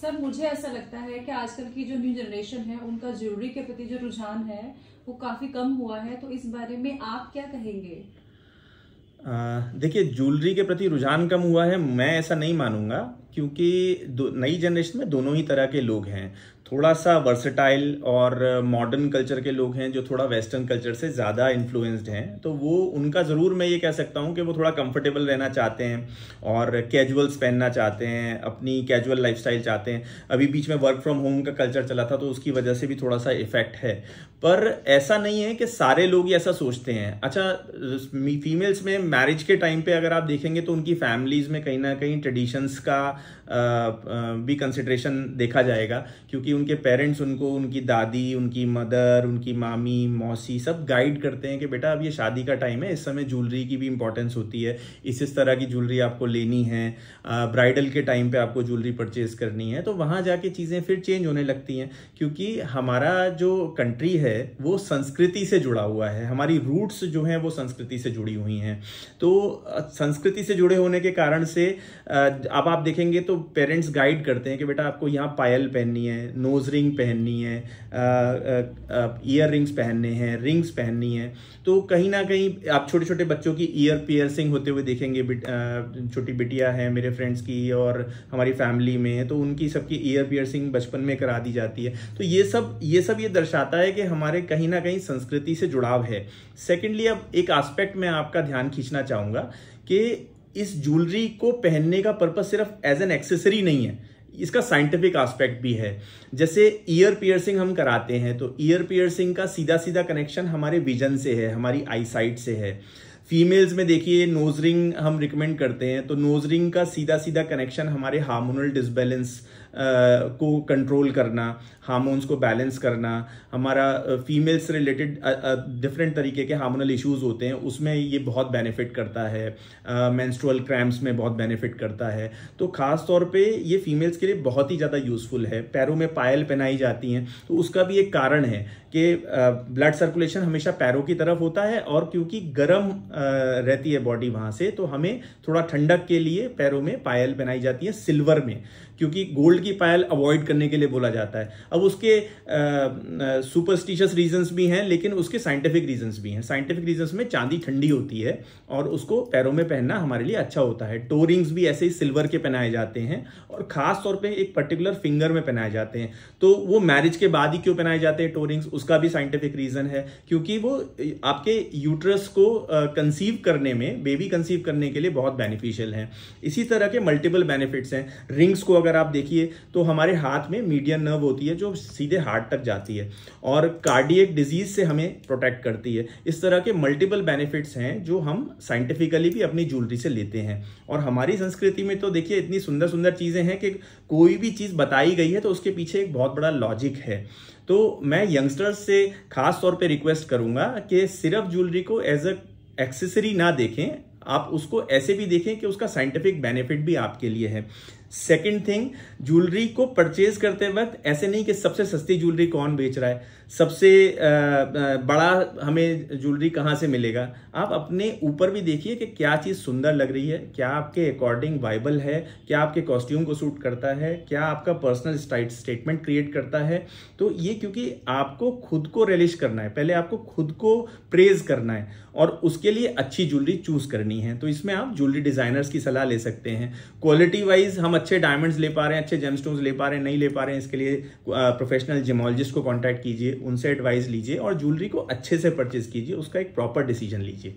Sir मुझे ऐसा लगता है कि आजकल की जो न्यू जनरेशन है उनका ज्वेलरी के प्रति जो रुझान है वो काफी कम हुआ है, तो इस बारे में आप क्या कहेंगे? देखिए, ज्वेलरी के प्रति रुझान कम हुआ है, मैं ऐसा नहीं मानूंगा, क्योंकि नई जनरेशन में दोनों ही तरह के लोग हैं। थोड़ा सा वर्सेटाइल और मॉडर्न कल्चर के लोग हैं जो थोड़ा वेस्टर्न कल्चर से ज़्यादा इन्फ्लुएंस्ड हैं, तो वो उनका ज़रूर मैं ये कह सकता हूँ कि वो थोड़ा कंफर्टेबल रहना चाहते हैं और कैजुअल्स पहनना चाहते हैं, अपनी कैजुअल लाइफस्टाइल चाहते हैं। अभी बीच में वर्क फ्रॉम होम का कल्चर चला था, तो उसकी वजह से भी थोड़ा सा इफेक्ट है। पर ऐसा नहीं है कि सारे लोग ही ऐसा सोचते हैं। अच्छा, फीमेल्स में मैरिज के टाइम पे अगर आप देखेंगे तो उनकी फैमिलीज में कहीं ना कहीं ट्रेडिशंस का भी कंसिडरेशन देखा जाएगा, क्योंकि उनके पेरेंट्स उनको, उनकी दादी, उनकी मदर, उनकी मामी, मौसी सब गाइड करते हैं कि बेटा अब ये शादी का टाइम है, इस समय ज्वेलरी की भी इंपॉर्टेंस होती है, इस तरह की ज्वेलरी आपको लेनी है, ब्राइडल के टाइम पे आपको ज्वेलरी परचेज करनी है। तो वहां जाके चीजें फिर चेंज होने लगती हैं, क्योंकि हमारा जो कंट्री है वो संस्कृति से जुड़ा हुआ है, हमारी रूट्स जो हैं वो संस्कृति से जुड़ी हुई हैं। तो संस्कृति से जुड़े होने के कारण से अब आप देखेंगे तो पेरेंट्स गाइड करते हैं कि बेटा आपको यहाँ पायल पहननी है, नोज रिंग पहननी है, ईयर रिंग्स पहनने हैं, रिंग्स पहननी है। तो कहीं ना कहीं आप छोटे छोटे बच्चों की ईयर पियर्सिंग होते हुए देखेंगे। छोटी बिटिया है मेरे फ्रेंड्स की और हमारी फैमिली में, तो उनकी सबकी ईयर पियर्सिंग बचपन में करा दी जाती है। तो ये दर्शाता है कि हमारे कहीं ना कहीं संस्कृति से जुड़ाव है। सेकेंडली, अब एक एस्पेक्ट में आपका ध्यान खींचना चाहूंगा कि इस ज्वेलरी को पहनने का पर्पस सिर्फ एज एन एक्सेसरी नहीं है, इसका साइंटिफिक एस्पेक्ट भी है। जैसे ईयर पियर्सिंग हम कराते हैं, तो ईयर पियर्सिंग का सीधा सीधा कनेक्शन हमारे विजन से है, हमारी आई साइट से है। फीमेल्स में देखिए नोज रिंग हम रिकमेंड करते हैं, तो नोज रिंग का सीधा सीधा कनेक्शन हमारे हार्मोनल डिसबैलेंस को कंट्रोल करना, हार्मोन्स को बैलेंस करना, हमारा फीमेल्स से रिलेटेड डिफरेंट तरीके के हार्मोनल इश्यूज होते हैं, उसमें ये बहुत बेनिफिट करता है। मेंस्ट्रुअल क्रैम्प्स में बहुत बेनिफिट करता है। तो खास तौर पे ये फीमेल्स के लिए बहुत ही ज़्यादा यूजफुल है। पैरों में पायल पहनाई जाती हैं, तो उसका भी एक कारण है कि ब्लड सर्कुलेशन हमेशा पैरों की तरफ होता है, और क्योंकि गर्म रहती है बॉडी वहाँ से, तो हमें थोड़ा ठंडक के लिए पैरों में पायल पहनाई जाती है सिल्वर में, क्योंकि गोल्ड की पायल अवॉइड करने के लिए बोला जाता है। अब उसके सुपरस्टिशियस रीजंस भी हैं, लेकिन उसके साइंटिफिक रीजंस भी हैं। साइंटिफिक रीजंस में चांदी ठंडी होती है और उसको पैरों में पहनना हमारे लिए अच्छा होता है। टो रिंग्स भी ऐसे ही सिल्वर के पहनाए जाते हैं, और खास तौर पे एक पर्टिकुलर फिंगर में पहनाए जाते हैं। तो वो मैरिज के बाद ही क्यों पहनाए जाते हैं टो रिंग्स, उसका भी साइंटिफिक रीजन है, क्योंकि वो आपके यूट्रस को कंसीव करने में, बेबी कंसीव करने के लिए बहुत बेनिफिशियल है। इसी तरह के मल्टीपल बेनिफिट्स हैं। रिंग्स को अगर आप देखिए तो हमारे हाथ में मीडियन नर्व होती है जो सीधे हार्ट तक जाती है और कार्डियक डिजीज से हमें प्रोटेक्ट करती है। इस तरह के मल्टीपल बेनिफिट्स हैं जो हम साइंटिफिकली भी अपनी ज्वेलरी से लेते हैं। और हमारी संस्कृति में तो देखिए इतनी सुंदर सुंदर चीजें हैं कि कोई भी चीज बताई गई है तो उसके पीछे एक बहुत बड़ा लॉजिक है। तो मैं यंगस्टर्स से खास तौर पे रिक्वेस्ट करूंगा कि सिर्फ ज्वेलरी को एज अ एक्सेसरी ना देखें, आप उसको ऐसे भी देखें कि उसका साइंटिफिक बेनिफिट भी आपके लिए है। सेकंड थिंग, ज्वेलरी को परचेज करते वक्त ऐसे नहीं कि सबसे सस्ती ज्वेलरी कौन बेच रहा है, सबसे बड़ा हमें ज्वेलरी कहाँ से मिलेगा। आप अपने ऊपर भी देखिए कि क्या चीज़ सुंदर लग रही है, क्या आपके अकॉर्डिंग वाइबल है, क्या आपके कॉस्ट्यूम को सूट करता है, क्या आपका पर्सनल स्टेटमेंट क्रिएट करता है। तो ये क्योंकि आपको खुद को रिलिश करना है, पहले आपको खुद को प्रेज करना है और उसके लिए अच्छी ज्वेलरी चूज करनी है। तो इसमें आप ज्वेलरी डिजाइनर्स की सलाह ले सकते हैं। क्वालिटी वाइज हम अच्छे डायमंड्स ले पा रहे हैं, अच्छे जेमस्टोन्स ले पा रहे हैं, नहीं ले पा रहे हैं, इसके लिए प्रोफेशनल जेमोलॉजिस्ट को कांटेक्ट कीजिए, उनसे एडवाइस लीजिए और ज्वेलरी को अच्छे से परचेज कीजिए, उसका एक प्रॉपर डिसीजन लीजिए।